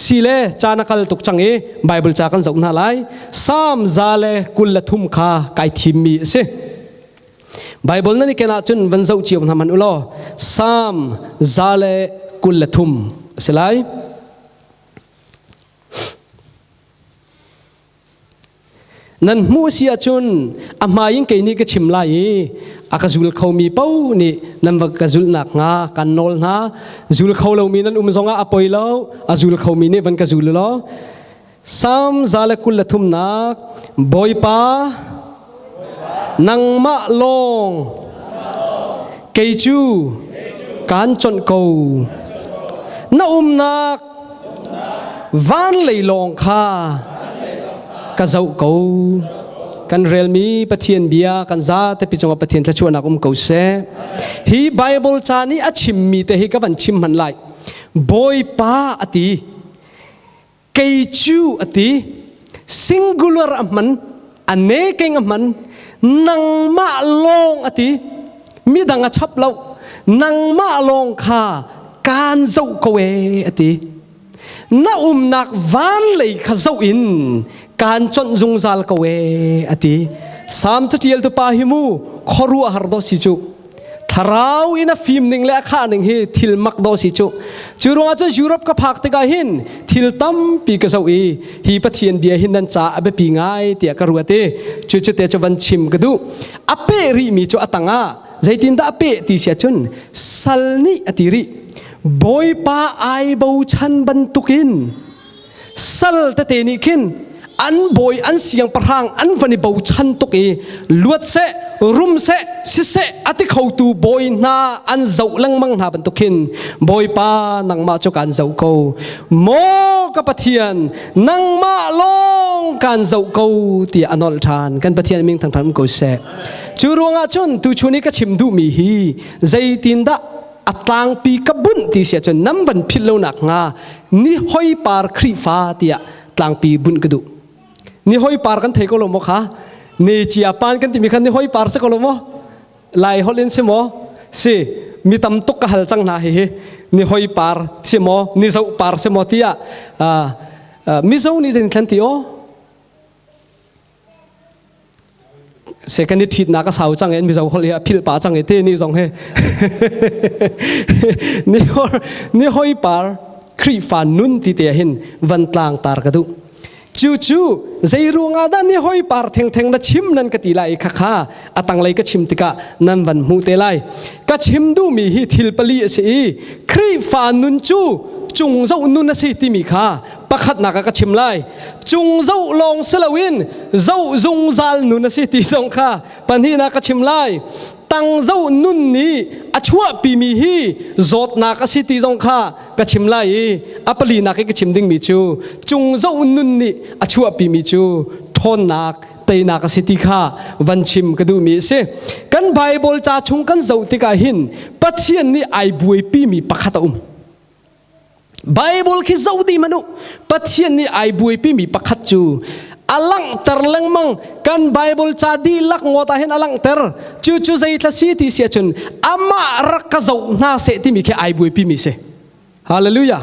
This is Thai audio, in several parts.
สีเลจานักลตุกจังไบเบิลจากันส่งนาไลสามซาเลกุลละทุ่มคาไกทิมมีสิไบเบิลนั่นนี่แกน่าจนวันเจ้าจีบทำมันอุลอสามซาเลกุลละทุ่มสิไลนั่นมูเสียจนอามายิงเกนี่ก็ชิมไลอากาจุลเขามีเป้านี่นั่นว่ากาจุลหนักงากันนอลนะจุลเขาเรามีนั่นซงอาปอยแล้วอาจุลเขามีนี่วันกาจุลแล้วสามซาเลกุลละทุ่มนักบอยป้านังมะลงเกจูการจนกูน่านักวันเลยลงค่ะกะเจ้ากูกันเรียลมีปะเทียนเบียกันซาแต่พิจงว่าปะเทียนจะชวนนักกูเสฮีไบเบิลจานี่อชิมมีแต่ฮีก็วันชิมมันไลบอยป้าอติเกจูอติซิงคูลาร์มันอันเนกเองมันนังมาลงอติมีดังชับเรานังมาลงค่ะการเจ้ากูอติน่านักวันเลยข้าเจ้าอินการจนจุงซัลกเวอติสามจะเทียลตุปาหิมูขรัวหาร์ดสิจุทาราวอินาฟิล์มหนึ่งและข้าหนึ่งเฮทิลมักดสิจุจูรัวจะยุโรปกับภาคตะกาหินทิลตั้มปีกเจ้าอีฮีปะเทียนเบียหินนันจ่าอเบปีง่ายเตียกรัวเตจุจุเตจวันชิมกดูอเปรีมีจุอตังอาใจตินดาอเปติเสียจุนสัลนีอติริบอยป้าไอบูชันบันตุกินสัลตะเตนิกินอันบอยอันเสียงประหางอันวันนี้บูชันตุกีลวดเสรุมเสสิเสอติเขาตูบอยนาอันเจ้าลังมังนาบันตุกินบอยป้านังมาจุกันเจ้าเขาโมกับปะเทียนนังมาลงกันเจ้าเขาที่อนอลทานกันปะเทียนมิงทางทางกูเสจูรวงอาจุนตูชุนิกชิมดูมีฮีใจตินดาอัตลังปีกบุนที่เสียจนน้ำวันพิลโลนักงานี่ห้อยปาร์ครีฟ้าที่ตลังปีบุญกระดูนี่ห้อยปาร์กันเทกโลโมค่ะนี่จีอาปานกันที่มีคันนี่ห้อยปาร์สักโลโมลายฮอลเลนเซโมสิมีตำตุกกะหัลจังนาเฮนี่ห้อยปาร์เซโมนี่เจ้าปาร์เซโมที่มิเจ้านี่จะทันทีโอเสกันนี่ทิดนักสาวจังเอ็นมิเจ้าเขาเรียกพิลปาจังเอเตนี่จงเฮนี่ห้อยปาร์ครีฟานุนที่เตียหินวันตลางตาร์กระดูจู่ใจรวงอาดานี่ห้อยปาร์เทงนัดชิมนั่นกติไลข้าข้าอตังไลก็ชิมติกะนั่นวันมูเตไลก็ชิมดูมีฮิทิลปลีสีครีฟานุนจูจุงเจ้านุนสิติมีข้าประคัดนักก็ชิมไลจุงเจ้าลองเซลวินเจ้าจุงซาลนุนสิติสงข้าปันที่นักก็ชิมไลตั้งเจ้านุนนี้อชัวปีมีฮีจดนักสิติสงข้าก็ชิมไลอปลีนักก็ชิมดิ้งมีจูจุงเจ้านุนนี้อชัวปีมีจูทนนักเตนักสิติข้าวันชิมก็ดูมีเสกันไบเบิลจ่าชงกันเจ้าติกาหินปัจเจียนนี้ไอบุยปีมีประคัตไบเบิลคิดเจ้าดีมนุปัจเจียนนี้ไอบุยปีมีประคัตจูอลังเตอร์ลังมังกันไบเบิลจ่าดีลักงวตาเห็นอลังเตอร์จู่ใจทัศน์ที่เสียจนอามารักกันเจ้าน่าเสที่มีแค่ไอบุยปีมีเสฮาเลลูยา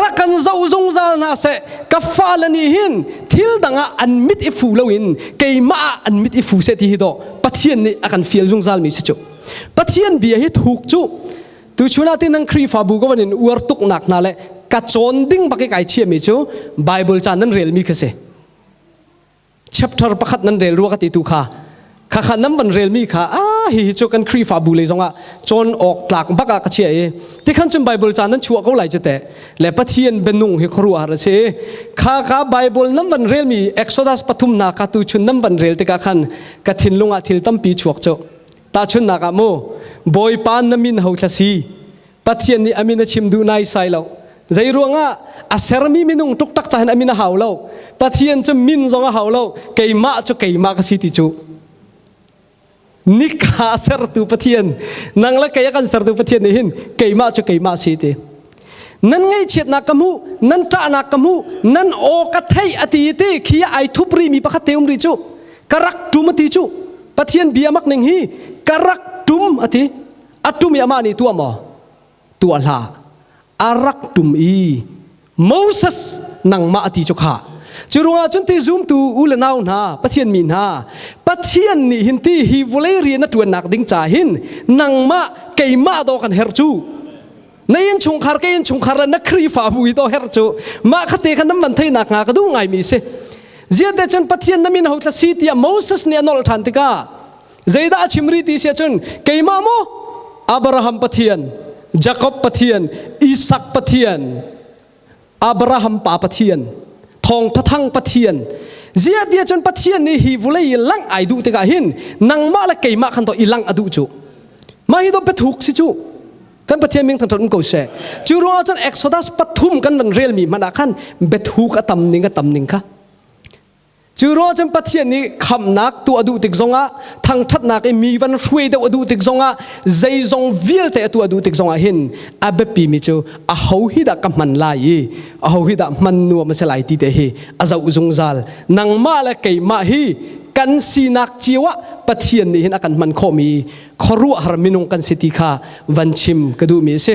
รักกันเจ้าจงจาน่าเสกับฟ้าละนี่หินทิลดังอันมิดอิฟูเลวินเกยมาอันมิดอิฟูเสที่ฮิโดปัจเจียนนี้อาการฟิลจงจามีเสจูปัจเจียนเบียฮิถูกจูตัวชนะที่นั่งครีฟาบูก็วันนี้อวดตุกหนักนั่นแหละกัดโจนดิ้งปักไก่เชี่ยมิจูไบเบิลจานั้นเรียลมีคือเสchapter ประคัดนั้นเรียลรัวกติตุขาข้าน้ำวันเรียลมีค่ะฮิจูกันครีฟาบูเลยจงอ่ะโจนออกหลักปักกะเชี่ยที่ขั้นจนไบเบิลจานั้นชัวเขาไหลจะแต่และปะเทียนเป็นนุ่งเฮครัวอะไรเช่ข้าไบเบิลน้ำวันเรียลมี Exodus ปฐุมนาคาตูชุนน้ำวันเรียลที่ขันกะทินลงอาทิลตั้มปีชวกโจตาชุนนากาโมบอยปานน้ำมินเฮาทศีปะเทียนนี่อามินชิมดูนายไซเราใจรวงอ่ะอาเซรมีมินุงตุกตักใจอามินหาวเราปะเทียนจะมินจงหาวเราเกยมาจะเกยมากสิติจูนิกาเซรตุปะเทียนนังละเกยกันเซรตุปะเทียนนี่หินเกยมาจะเกยมาสิตินั่นไงเฉียดนักกมูนั่นตานักกมูนั่นโอกระเทยอติติขี้ไอทุบรีมีปะคัตเตอุมริจูกรักดุมติจูปะเทียนเบียมักหนึ่งฮีกรักดุมอติอัตุมีอามานี่ตัวหมอตัวลาอารักดุมอี Moses nang ma ati chokha churunga chunti zoom tu ulanau na pathian min ha pathian ni hinti hi voleri na tuan nak ding cha hin nang ma keima do kan herchu nayin chungkhar kein chungkhar na Khrihfa bui do herchu ma khate kan nam man thai nak nga ka du ngai mi se zia de chan pathian namin ho tla si tia Moses ni anol than tika zaida chimri ti se chun keima mo Abraham pathian Jacob pathian Isaac pathian Abraham pa pathian Thawng Thang pathian zia dia chon pathian ni hi vulai lang ai du te ka hin nang ma la keima khan to ilang adu chu ma hi do pethuk si chu kan pathian ming thon ko se chu ro chon Exodus pathum kan man rel mi mana khan bethuk atam ning kha chu ro chon pathian ni kham nak tu adu tik zonga thang that nak e mi van hrui de adu tik zonga zai zong vil te tu adu tik zonga hin abepi mi chu a ho hi da kam man lai a ho hi da man nu ma se lai ti te hi a zau zung zal nang ma la ke ma hi kan si nak chiwa pathian ni hin akan man kho mi khoru har minung kan siti kha van chim kadu mi se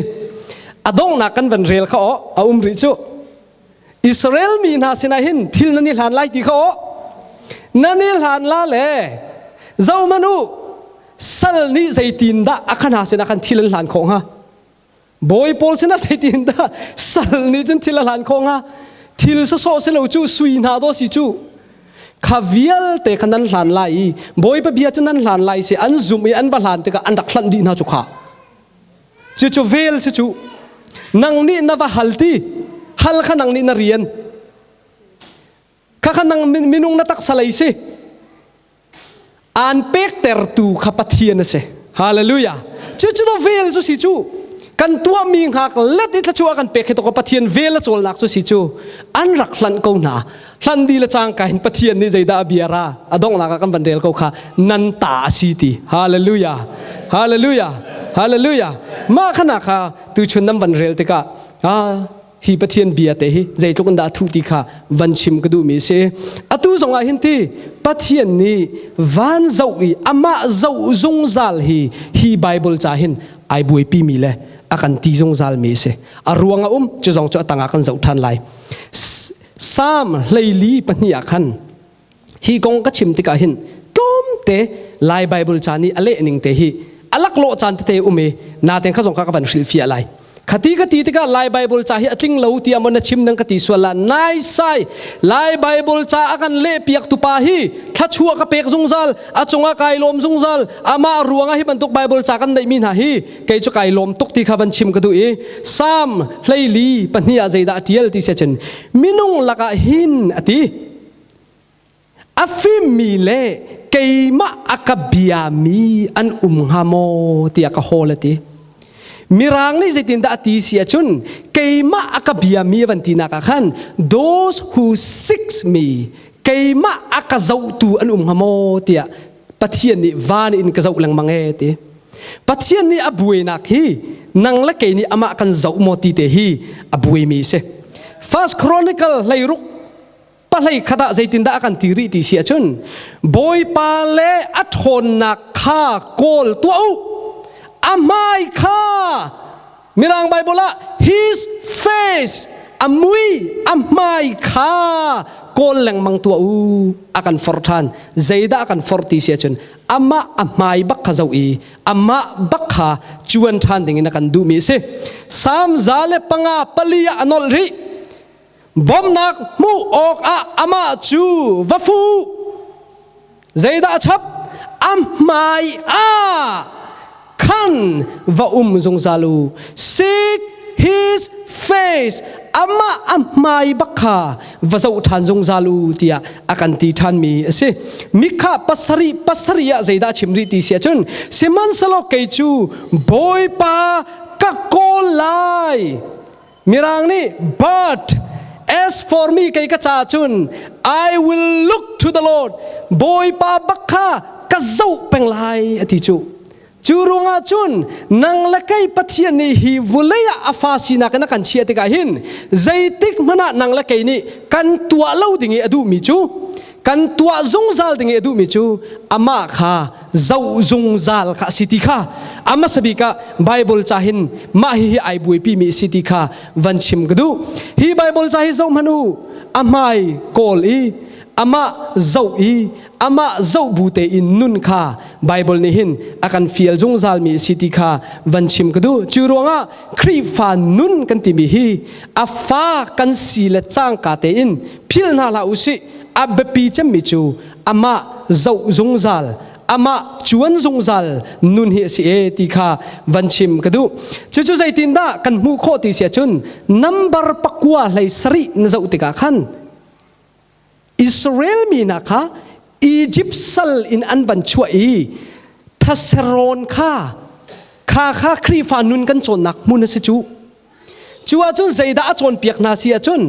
adong na kan van rel kha o a ri chu Israel mi na sina hin thil na ni hlan lai ti kha o nanil han la le zau manu sal ni zaitin da akan ha sina kan thil hlan khong ha boy pol sina zaitin da sal ni chen thil hlan khong ha thil so se lo chu sui na do si chu khavial te khanan hlan lai boy pa bia chunan hlan lai se an zum i an ba hlan te ka an dak hlan di na chu kha chu vel se chu nang ni na va halti hal khanang ni na rian kakhanang minung natak salay se an pek ter tu kapathian se hallelujah chu do vel chu si chu kan tua ming hak let it chu kan pek to kapathian vel chol nak chu si chu an rak hlan ko na hlan di la chang kain pathian ni zaida biara adong na kan bandel ko kha nan ta si ti hallelujah hallelujah hallelujah ma khana kha tu chun nam ban rel te ka hi pathian bia te hi zai tlok da thu ti kha van chim ka du mi se atu zonga hin ti pathian ni van zau i ama zau zung zal hi bible cha hin ai bui pi mi le akan ti zung zal mi se aruanga chu zong chu tanga kan zau than lai sam leili pania khan hi gong ka chim ti ka hin tom te lai bible cha ni ale ning te hi alak lo chan te ume na ten kha zong ka van hril fi alai khati te ka lai bible cha hi atling lo ti amon na chim nang kati swala nai sai lai bible cha akan le piak tu pa hi thachua ka pek zungzal achunga kai lom zungzal ama ruanga hi bantuk bible cha kan dai min ha hi kai chu kai lom tok ti khaban chim ka du e sam leili pania zaida tiel ti se chen minung laka hin ati afim mi le keima akabia mi an hamo ti aka holati mirang ni zaitin da ati sia chun keima akabia mi vantina ka khan those who seeks me keima akazau tu an hamo tia pathian ni van in ka zau lang mange ti pathian ni abuai nak hi nang la ke ni ama kan zau mo ti te hi abuai mi se first chronicle lairuk palai khada zaitin da kan tiri ti sia chun boy pa le athon nak kha kol tu amai kha mirang bible his face amui amai kha kol lang mang tua akan forthan zaida akan forti sia chun ama amai bak kha zau i ama bak kha chuan than ding in akan du mi se sam zale panga palia anol ri bom nak mu ok ama chu wafu zaida chap amai khan va zung zalu seek his face ama amai bakha va zau than zung zalu tia akan ti than mi ase mikha pasari ya zaida chimri ti sia chun siman salo keichu boy pa ka kolai mirang ni but as for me kai ka cha chun I will look to the Lord boy pa bakha ka zau penglai ati chu churunga chun nang lakai pathian ni hi vulaya afasina kana kan chia te ka hin zaitik mana nang lakai ni kan tua lo dingi adu mi chu kan tua zung zal dingi adu mi chu ama kha zau zung zal kha siti kha ama sabika Bible chahin ma hi ai bui pi mi siti kha vanchim gadu hi Bible chahi zo manu amai kol i ama zau i ama zau bute in nun kha Bible ni hin akan fiel zung zal mi siti kha vanchim gadu churonga Khrihfa nun kan ti mi hi afa kan sile chang ka te in phil na la usi abepi cham mi chu ama zau zung zal ama chuan zung zal nun hi si e ti kha vanchim kadu chu zai tin da kan mu kho ti sia chun number pakwa lai sari na zau ti ka khan Israel mi na kha Egypt sal in an van chua i Thassaron kha Khrihfa nun kan chon nak mun se chu chua chun zaida chon piak na sia chun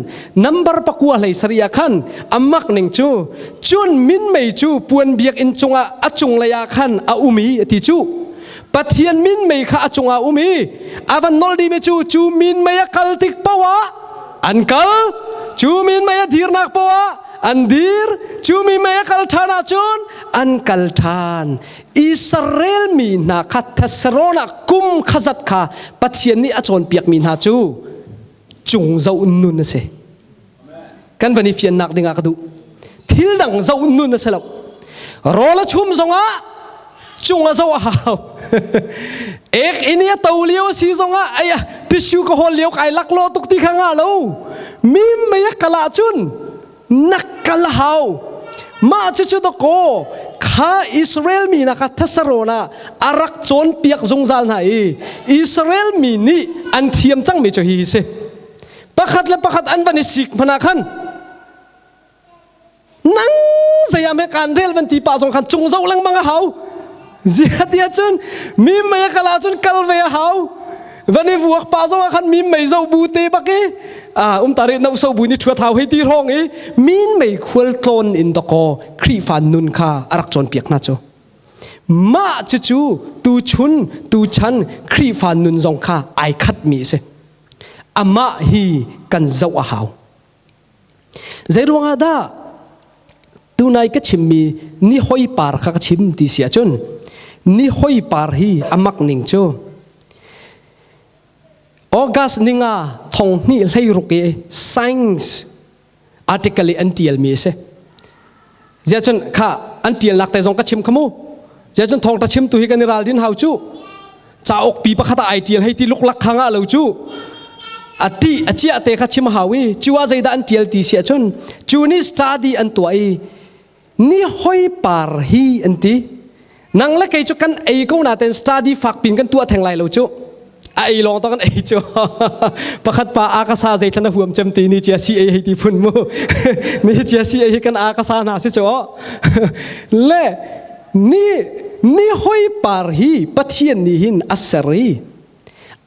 number pakwa lai saria khan amak ning chu chun min mei chu puan biak in chunga achung laya khan a umi ti chu pathian min mei kha achunga umi avan nol di me chu min mei kal tik pawa an kal chu min mei dhir nak pawa andir cumi maya kalthana chun an kalthan Israel mi na khathasrona kum khazat kha pathian ni achon piak min ha chu chung zau nun se kan bani fian nak dinga kadu thil dang zau nun se lo rola chum zonga chunga zau hau ek inia tawlio si zonga aya tissue ko hol liok ai laklo tuk ti khanga lo mi maya kala chun nakal hau ma chu to ko kha Israel mi na kha Thasarona arak chon piak zungzal na i Israel mi ni an thiam chang mi cho hi se pakhat le pakhat an vani sik mana khan nang zaya me kan rel van ti pa song khan chung zau lang manga hau zia tia chun mi me kala chun kalve hau vani vuak pa song khan mi me zau bu te baki tari nau so bu ni thua thau he ti rong e min mei khul tlon in the ko Khrihfa nun kha arak chon piak na cho ma chu tu chun tu chan Khrihfa nun zong kha ai khat mi se ama hi kan zau a hau zairuanga da tu nai ka chimmi Nihawipar kha ka chim ti sia chun Nihawipar hi amak ning cho August ninga thong ni lei ruke science article antial mi se ja chun kha antial lak tai jong ka chim khamu ja chun thong ta chim tu hi kan ral din hau chu cha ok pi pa khata ideal hei ti luk lak khanga lo chu ati achia te kha chim hawi chuwa zaida antial ti sia chun chu ni study an tuai Nihawipar hi anti nang la kai chu kan ei ko na ten study fak pin kan tu atheng lai lo chu ai long to kan ai cho pakhat pa akasa zai thana huam cham ti ni chia si ai hei ti phun mu ni chia si ai kan akasa na si cho le Nihawipar hi pathian ni hin asari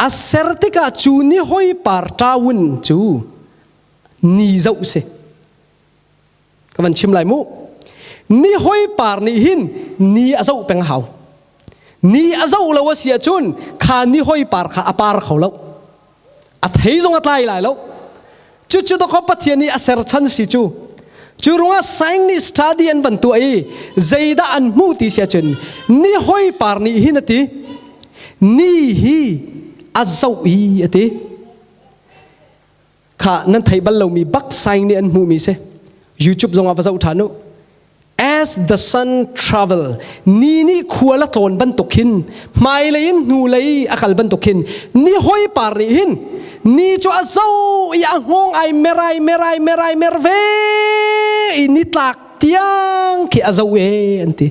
asertika chu Nihawipar tawun chu ni zau se kawan chim lai mu Nihawipar ni hin ni azau peng hau ni azau lo sia chun kha Nihawipar kha apar kholo athei zong atlai lai lo chu to ko pathian ni aser chan si chu runga sang ni study an ban tu ai zaida an mu ti sia chun Nihawipar ni hinati ni hi azau i ati kha nan thai bal lo mi bak sang ni an mu mi se YouTube zong ava zau thanu as the sun travel ni khuala ton ban tokin mai lein nu lei akal ban tokin Nihawipar ni hin ni cho azau ya ngong ai merai merve ini tlak tiang ki azau e anti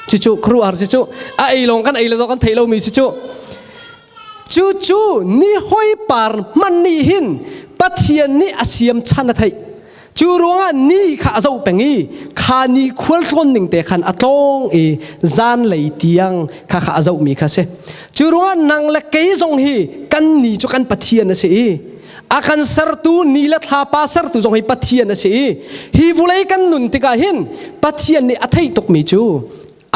chu kruar chu ai long kan ai lo kan thailo mi chu Nihawipar man ni hin pathian ni asiam chana thai chu ronga ni kha azau pengi kha ni khwal tlon ning te khan atlong e zan lei tiang kha azau mi kha se chu ronga nang la kei zong hi kan ni chu kan pathian na se akan sar tu ni la tha pa sar tu zong hi pathian na se hi vulai kan nun tika hin pathian ni athai tok mi chu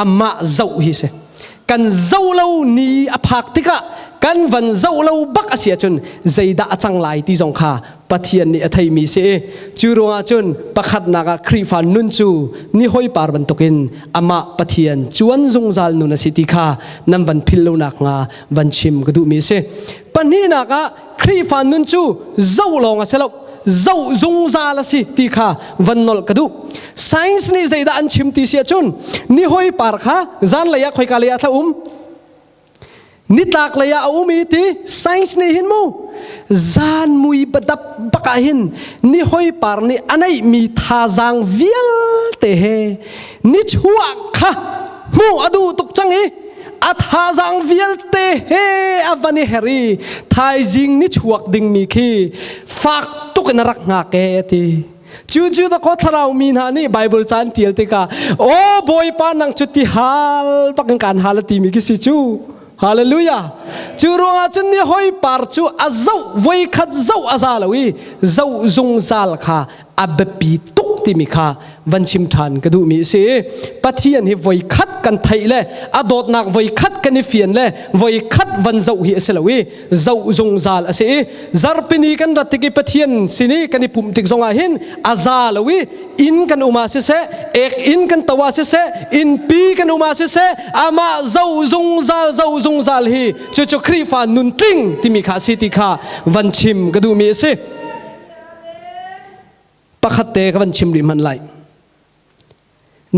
amma zau hi se กันเจ้าเล่านีอภักติกะกันวันเจ้าเล่าบักอาเซียจนใจด่าจังไหลที่จงข้าปะเทียนนี่ไทยมีเสจูรงอาจนประคัดนักครีฟันนุนจูนี่ห้อยปาร์บันตุกินอามาปะเทียนจวนจงจัลนุนสิติข้านำบันพิลโลนักงาบันชิมกระดูมีเสปะนี่นักครีฟันนุนจูเจ้าลงอาเซลเจ้าจงจัลสิติข้าวันนอลกระดูไซน์นี่ใจด่าอันชิมติเสียจนนี่ห้อยปาร์ข้าจันเลยอยากห้อยกาเลยท่านิตากเลยเอามีที่ไซน์นี่เห็นมูจานมุยบัดบักหินนี่ห้อยปาร์นี่อันไหนมีท่าจางเวียลเตะนี่ชัวค่ะมูอดูตุกจังอีอัท่าจางเวียลเตะอวันนี้เฮรีทายจิงนี่ชัวดิ่งมีขี้ฝากตุกนรักงาเกตีจู่ๆตะก็ทาราวมีนานี่ไบเบิลจานเทียลติกาโอ้บอยปานังจุดที่ฮัลปักการฮัลตีมีกิสิจูฮาเลลูยาจูรงอาจนี่ห้อยปาร์จูอาเจ้าไว้ขัดเจ้าอาซาลวีเจ้าจงซาลค่ะอับปีตุกติมิค่ะวันชิมทานกระดูมีเสปะเทียนให้ไว้ขัดกันไทยเลยอดอดนักไว้ขัดกันนิเฟียนเลยไว้ขัดวันเจ้าเฮสลวีเจ้าจงซาลเสจารปินีกันรัติกิปะเทียนสินีกันนิปุ่มติกจงอาหินอาซาลวีอินกันอุมาเสเอกอินกันตวาเสอินปีกันอุมาเสอามาเจ้าจงซาลเจ้าจงซาลฮีจุครีฟานุนติงที่มีข้าสิติข้าวันชิมกระดูมีเสปะขัดเตะกับวันชิมริมันไหล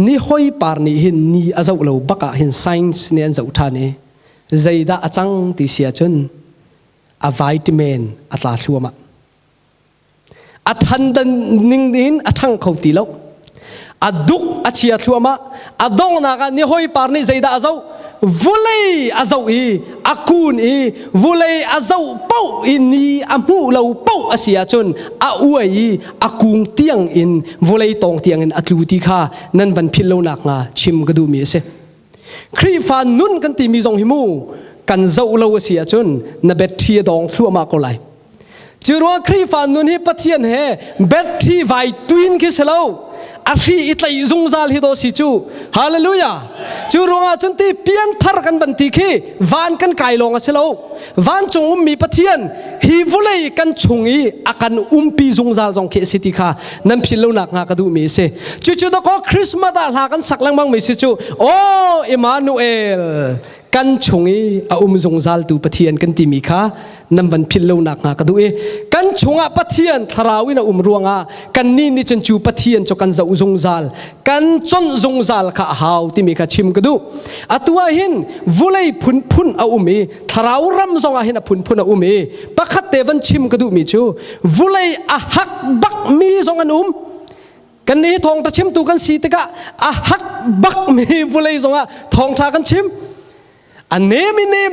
นี่ห้อยปาร์นี่เห็นนี่อาเจ้าเราบักเห็นไซน์เนี่ยอาเจ้าท่านเนี่ยใจด่าจังติเสียจนอาวิตามินอัตลาชัวมาอัทันดันนิ่งดินอัทังเขาตีแล้วอัดุกอัเชียชัวมาอัดงนักนี่ห้อยปาร์นี่ใจด่าอาเจ้าวุเลยอาเจ้าอีอากูนอีวุเลยอาเจ้าเป้าอินนี่อามูเราเป้าอาเสียจนอาอวยอากุงเตียงอินวุเลยตองเตียงอินอัตลูติข้านั่นวันพิลโลนักงาชิมกระดูมีเสครีฟานุนกันตีมีจงหิมูกันเจ้าเราเสียจนนับเบ็ดที่ดองชัวมาก็ไหลจูรัวครีฟานุนฮิปเทียนเฮเบ็ดที่ไวทวินคิสเลาอาชีอิตไลจงซาลฮิโดสิจูฮาเลลูยาจูรงอาจนตีเปียนทาร์กันบันทีคีวันกันไกลงอาเซโลวันจงมีปะเทียนฮิวุเลยกันชงอีอากันปีจงซาลจงเคสิติค่ะนั่นพิลโลนักงากระดูมีเสจู่ๆตะก็คริสต์มาสหากันสักลังบังมีสิจูโอ้อิมานูเอลกันชงอีจงซาลตูปะเทียนกันตีมีค่ะนั่นบันพิลโลนักงากระดูกันชงอาปะเทียนทาราวินะรวงอากันนี่จนจูปะเทียนจกันจะจงซาลกันจนจงซาลข้าหาวที่มีข้าชิมกระดูอัตัวหินวุเลยพุนมีทาราวรำจงอาหินพุนมีปะคัดเตวันชิมกระดูมีจูวุเลยหักบักมีจงอันกันนี้ทองตะชิมตูกันสีตะกะหักบักมีวุเลยจงอาทองชากันชิมอันเน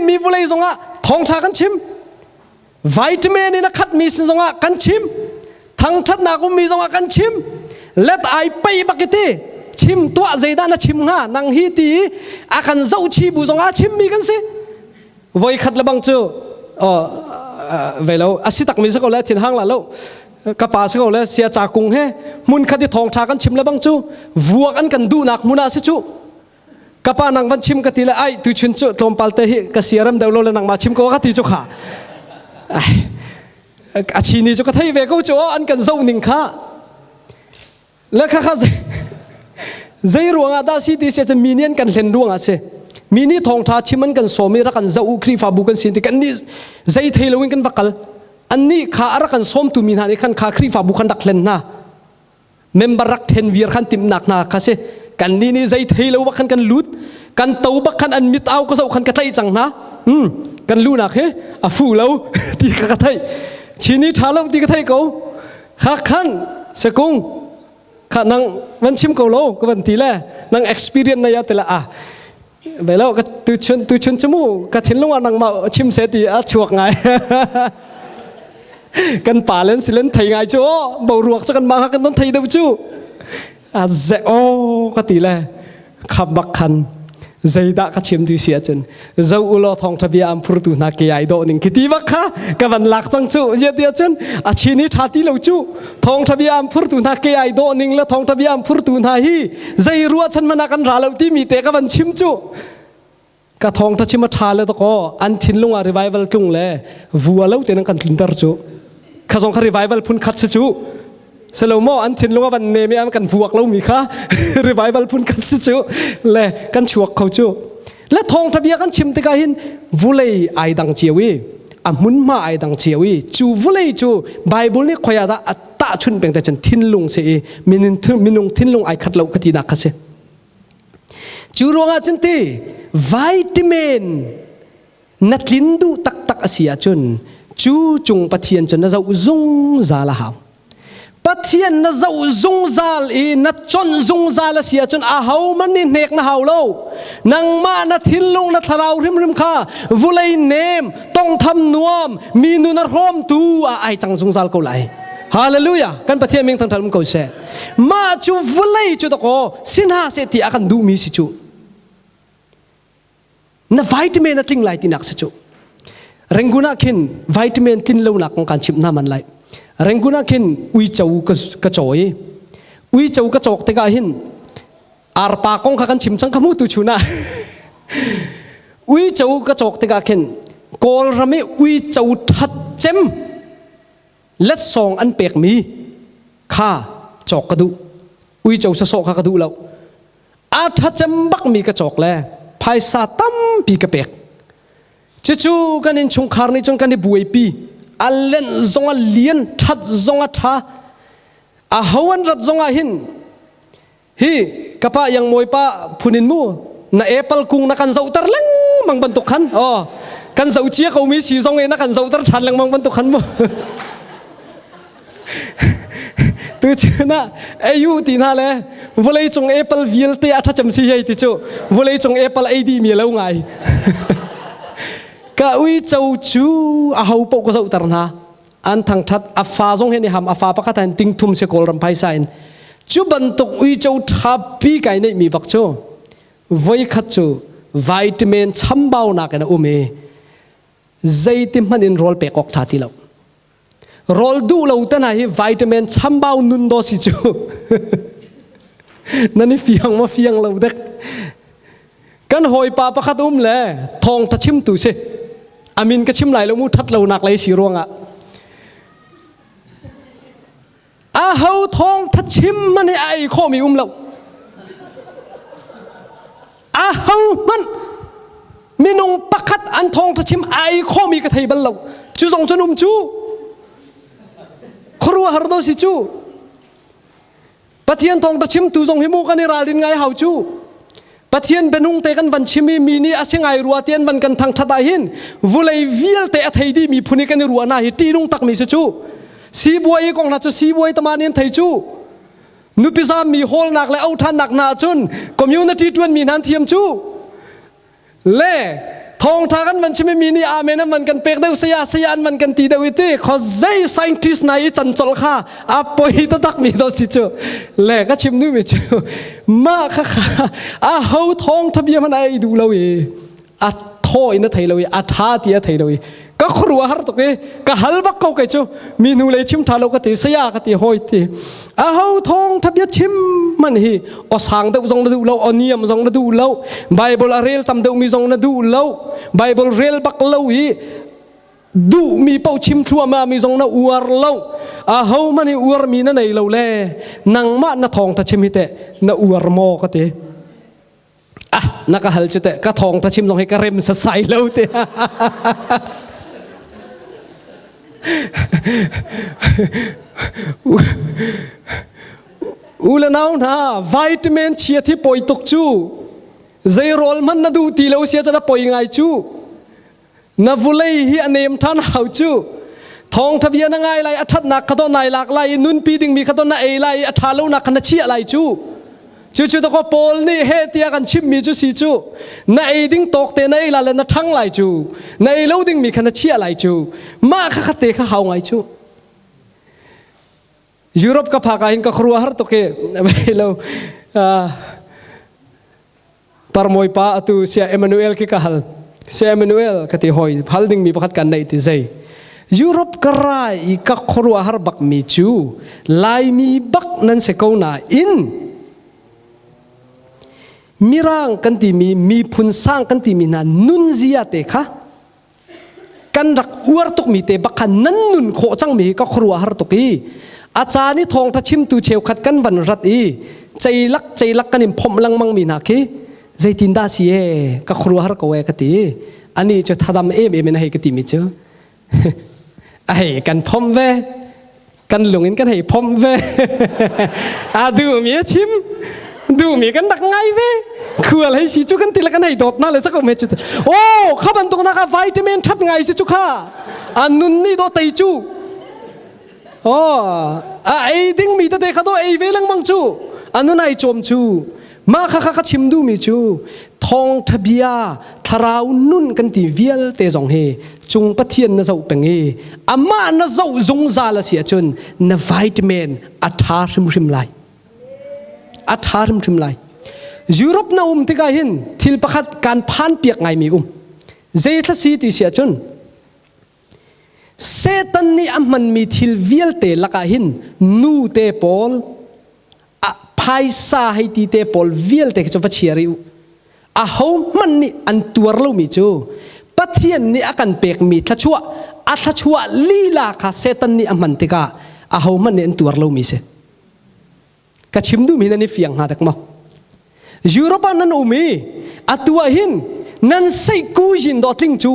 มีวุเลยจงอาทองชากันชิมวิตามินนี่นะขัดมีสินจงอากันชิมทั้งทัดนากุมีจงอากันชิมเล็ดไอไปบักติชิมตัวใจด้านนะชิมง่านังฮีตีอากันเจ้าชีบุจงอาชิมมีกันสิไว้ขัดละบังจูเวลาอาศิตักมีสักคนแล้วทิ้งห้างละแล้วกระป๋าสักคนแล้วเสียจากกรุงเฮมุนขัดที่ทองชากันชิมละบังจูวัวกันดูนักมุนาสิจูกระป๋านังวันชิมกันทีละไอตุชินจูตอมปัลเตหิกเสียรำเดาโลละนังมาชิมก็ขัดที่จูขาอาชีนี้จะกระทายเวกูจ้อันกันเจ้าหนิงข้าแล้วข้าใจรวงอาดาสิที่เสียจะมีเนียนกันเล่นรวงอาเสมีนี่ทองท้าชิมันกันโสมีรักกันเจ้าอุครีฟาบุกันสินติกันนี่ใจเทลวินกันวักลอันนี้ข้ารักกันส้มตุมินานี่ขันข้าครีฟาบุกันดักเล่นนะเมมเบอร์รักเทนวีร์ขันติมนักนาข้าเสกันนี่ใจเทลวักกันลุดกันเต้าบักขันอันมิดเอาก็เจ้าขันกระไทจังนะกันรู้นักเฮอาฟูแล้วตีกระไทชีนี้ท้าแล้วตีกระไทเขาข้าขันเสกุงข้านังวันชิมเขาโลก็วันทีแรกนัง experience นายแต่ละไปแล้วก็ตุชนจมูกก็ทิ้งลงนังมาชิมเสตีชวกไงกันป่าเล่นสิเล่นไทยไงจ้าเบารวกจะกันมากันต้นไทยเดาจูเจ้าก็ตีแรกขับบักคันใจด่าก็ชิมดูเสียจนเจ้าอุลทองทบีอัมพูดตัวนักเกยโดนิงคิดดีบักค่ะกับวันหลักจังจูเยเดียจนอาชีนี้ทัดที่เราจูทองทบีอัมพูดตัวนักเกยโดนิงและทองทบีอัมพูดตัวนาฮีใจรัวฉันมานักกันราเราที่มีเตะกับวันชิมจู กะทองทัชมาทาเลยตะก็อันทินลงอะรีไววัลตุงเลยวัวเล่าเต็นกันทินตาร์จูข้าส่งคารีไววัลพุ่นคัดจูสโลโมอันทินลงวันเนมีอันกันวัวเล่ามีค่ะรีไววัลพุ่นคัดจูเลยกันชวกเขาจูและทองทะเบียกันชิมติกาหินวุเลยไอดังเจียวีอามุนมาไอดังเจียวีจูวุเลยจูไบเบิลนี่ขยาดาตาชุนเป็นแต่ฉันทินลงเสียมินุงทินลงไอขัดเล่ากตินักเสียจูรวงอาจันตีวิตามินนัดลินดูตักเสียจนจูจงปะเทียนจนน่าจะอุงซาลหาวปะเทียนน่าจะอุงซาลนัดจนอุงซาลเสียจนอาหาวมันนี่เนกน่าหาวโลนังมานัดทินลงนัดทาราวริมข้าวุเลยเนมต้องทำนวมมีนุนรอมตูไอจังอุงซาลเขาไหลฮาเลลูยากันปะเทียนเมงทั้งเขาเสมาจูวุเลยจูตะโกสินหาเสติอากันดูมีสิจูน่าวิตามินนั่นทิ้งไหลที่นักสิจูเร่งกุนักขินวิตามินทิ้งเล่านักของการชิมน้ำมันไหลเร่งกุนักขินอุยเจ้ากระจอยอุยเจ้ากระจกเตกาหินอาร์ปากของการชิมสังขมุตุชุนะอุยเจ้ากระจกเตกาขินกอลรำไม่อุยเจ้าทัดเจมเล็ดซองอันเปียกมีข้าจอกกระดูอุยเจ้าจะโซกกระดูแล้วอาทัดเจมบักมีกระจกแล้วภายซาตั้มปีกระเปกจู่ๆกันอินชงคาร์นี่จงกันในบุยปีอัลเลนซงอัลเลียนทัดซงอัฐาอาหวันรัดซงอาหินฮีกะปะยังมวยปะพุนินมูน่ะเอเปิลกุงนักกันเซาตร์ลังมังบันตุขันอ๋อกันเซาเชียเขามีสีซงเอนักกันเซาตร์ชันลังมังบันตุขันมูตัวเจ้าน่ะอายุตีน่าเลยวันเลยจงเอเปิลวิลเตอถ้าจำสิ่งใหญ่ที่จู่วันเลยจงเอเปิลไอดีมีแล้วไงก็อุ้ยเจ้าจู่อาหาวปกก็จะอุตรนะอันทางทัดอาฟ้าจงเห็นหำอาฟ้าประกาศติงทุ่มเสกอลรำไพศาลจู่บรรทุกอุ้ยเจ้าทับปีไก่เนี่ยมีบักจู่ไว้ขัดจู่วิตามินช้ำเบาหนักนะอุ้มเอใจติมันอินโรลเปกออกท่าที่เราโรลดูเราแต่ไหนวิตามินช้ำเบานุนโดสิจูนั่นนี่ฟียงมาฟียงเราเด็กกันหอยปลาประคัดอุ้มเลยทองทัดชิมตุเสอามินก็ชิมไหลแล้วมูทัดเราหนักเลยสีรวงอ่ะอาเฮาทองทัดชิมมันไอ้ข้อมีอุ้มเราอาเฮามันมีนงประคัดอันทองทัดชิมไอ้ข้อมีกระไทยบันเราจูส่งจนุ่มจูครัวฮาร์โดสิจูปะเทียนทองตะชิมตูทรงหิมูกันในราดินไงเฮาจูปะเทียนเป็นนุ่งเตกันวันชิมีนี่อาเซงไงรัวเทียนวันกันทางทัดาหินวุเลยวิลเตะไทยดีมีพุนิกันในรัวนาฮิตีนุ่งตักมีสิจูสีบัวอีกองนัดจูสีบัวตมาเนียนไทยจูนุปิซามีโฮลนักและเอาทันนักนาจุนคอมมูนิตี้ทวนมีนันเทียมจูเล่ทองทากันมันชิไม่มีนี่อาเมนมันกันเปกเดวเสียอันมันกันตีเดวิตีขอใจไซน์ทิสนายจันทร์ข้าอาปอยตะตักมีดอสิจูเล่ก็ชิมนู่มิจูมาค่ะอาเฮาทองทะเบียมันไอดูเราเออาทอยนั่นไทยเราเออาท่าที่ไทยเราเอก็ครัวฮาร์ตกเอก็ฮัลบักเขาเกจูมีนูเลยชิมทาเราก็ตีเสียก็ตีหอยตีอาเฮาทองทะเบียชิมมันฮีอสังเดวซองนาดูเราอเนียมซองนาดูเราไบเบิลเรียลตำเดวมีซองนาดูเราไบเบิลเรียลบักเราฮีดูมีเป้าชิมทัวมามีซองนาอวร์เราอาเฮามันฮีอวร์มีนั่นไหนเราแลนังมานาทองทัชิมิเตนาอวร์โมก็ตีอ่ะนักฮัลจุเตก็ทองทัชิมซองให้กระเร็มสะใสเราเตอุลนาวนะวิตามินเชียที่ป่วยตกจูใจโรลมันน่าดูตีเลวเสียจะน่าป่วยไงจูน่าวุ่นเลยที่อันเนมท่านหาวจูทองทะเบียนง่ายไรอัฐนักขดอนไหนหลากไรนุ่นปีดิ่งมีขดอนไหนไรอัฐาเลวนักขนาดเชี่ยไรจูจู่ๆตะโกโปลนี่เฮตียกันชิมมีจูสิจูในดิ่งตกเตในลาเลนทั้งไหลจูในเลวดิ่งมีขนาดเชี่ยไหลจูมาข้าขัดเตะข้าหาวไงจูยุโรปก็พากันก็ครัวฮาร์ตโอเคไม่เราปาร์มอยป้าตุเสียเอมานูเอลกิกาฮัลเสียเอมานูเอลกติหอยฮัลดิ่งมีประคัดกันในที่ใจยุโรปก็ไรก็ครัวฮาร์บักมีจูไลมีบักนั่นเสกเอาหน้าอิน มีร่างกันตีมีพุนสร้างกันตีมีนานุนเจียเตค่ะกันรักอวดตุกมีเตบักขันนั้นนุนโคจังมีก็ครัวหาตุกีอาจารย์นี่ทองทัชิมตูเชวขัดกันวันรัดอีใจลักกันนิมพมลังมังมีนักขี้ใจตินดาเสียก็ครัวหากเวกตีอันนี้จะทำเอ็มให้กตีมิเจอไอ้กันพมเวกันหลงอินกันให้พมเวดูมีชิมดูมีกันดักไงเวคืออะไรสิจุกันตีละกันให้โดดน่าเลยสักเมจุดโอ้ข้าบันตรงนักวิตามินทับไงสิจุข้าอันนุนนี่โดดไตจูโอ้ไอ้ดิ้งมีแต่เด็กเขาโดไอ้เวลังมังจูอันนู้นไอ้โจมจูมาข้าชิมดูมีจูทองทะเบียทาราวนุ่นกันตีเวียลเตจงเฮจุงปะเทียนน่ะเจ้าเป็นเฮอามาน่ะเจ้าจงซาละเสียจนน่ะวิตามินอัฐาริมไลอัฐาริมไลยุโรปน่ะติกาหินทิลประคัดการผ่านเปียกไงมีเจตสีติเสียจนเซตันนี่มันมีทิลเวียลเตลักหินนูเตปอลภายซาให้ตีเตปอลเวียลเตกจะฟัดเชียริวเขามันนี่อันตัวเรามีจูปะเทียนนี่อาการเปกมีทัชัวทัชัวลีลาค่ะเซตันนี่มันติกาเขามันนี่อันตัวเรามีเสกชิมดูมีนั่นนี่เฟียงหาตักมายุโรปนั้นมีตัวหินนั้นใส่กูจินดอทิ้งจู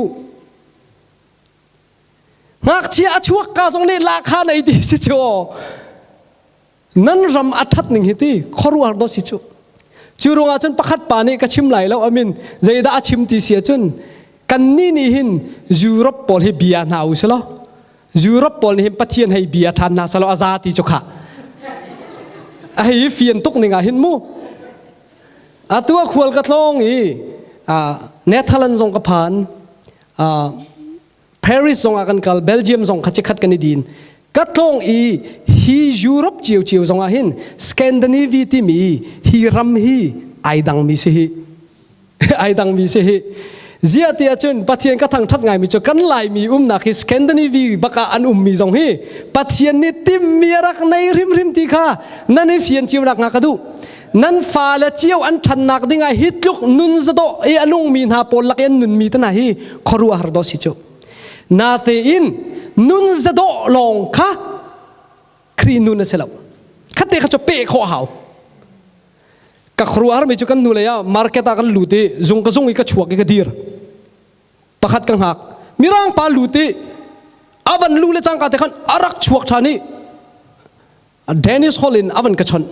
หากเชียชัวกาสงนี่ราคาในที่สิจูนั้นรำอัฐหนึ่งฮิตีขรัวดอสิจูจูรงอาจนประคัดป่านี่ก็ชิมไหลแล้วอามินใจด่าชิมตีเสียจนกันนี่หินยุโรปปอลให้เบียร์นาอุสละยุโรปปอลให้ปะเทียนให้เบียร์ทานนาสละอาซาติจุกะไอ้เฟียนตุกนี่ไงหินมูตัวขวลกระทงอีเนเธอร์แลนด์ส่งกระพานปารีสส่งอากันกัลเบลเยียมส่งขัดขัดกันในดินกระทงอีฮียุโรปเจียวส่งอาหินสแกนดิเนวีที่มีฮีรัมฮีไอดังมีสิฮีไอดังมีสิฮีเจียเตียจนปัจเจียนกระทั่งทัดไงมีจกันไหลมีนักฮีสแกนดิเนวีบักอันมีส่งฮีปัจเจียนนี่ติมมีรักในริมที่ข้านั่นนี่เฟียนเจียวรักนักดูนั้นฟ้าและเจียวอันทันนักดิ้งไอฮิตลุกนุนจะโตไออนุมีนาปอลลักยันนุนมีตั้งไหนขรัวหาดอสิโจนาเตอินนุนจะโตลงค่ะครีนุนเสลาขัดเตะขจบเป๊ะข้อหาวกับครัวหาไม่จุกันนูเลยอะมาร์เก็ตอากันลูติจงกระจงอีกชัวอีกดีร์ประคัดกังหักมีร่างปาลูติอาวันลูเลจังกันแต่ขันอารักชัวชานีเดนิสฮอลลินอาวันกระชน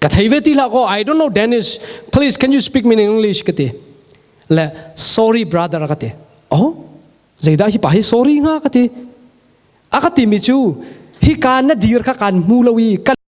กระทายเวทีละก็ I don't know Danish please can you speak me in English กระเตะและ sorry brother กระเตะอ๋อใจได้ที่ป่าให้ sorry ง่ะกระเตะอากาศมีจูฮิการน่ะดีร์ค่ะการมูลวี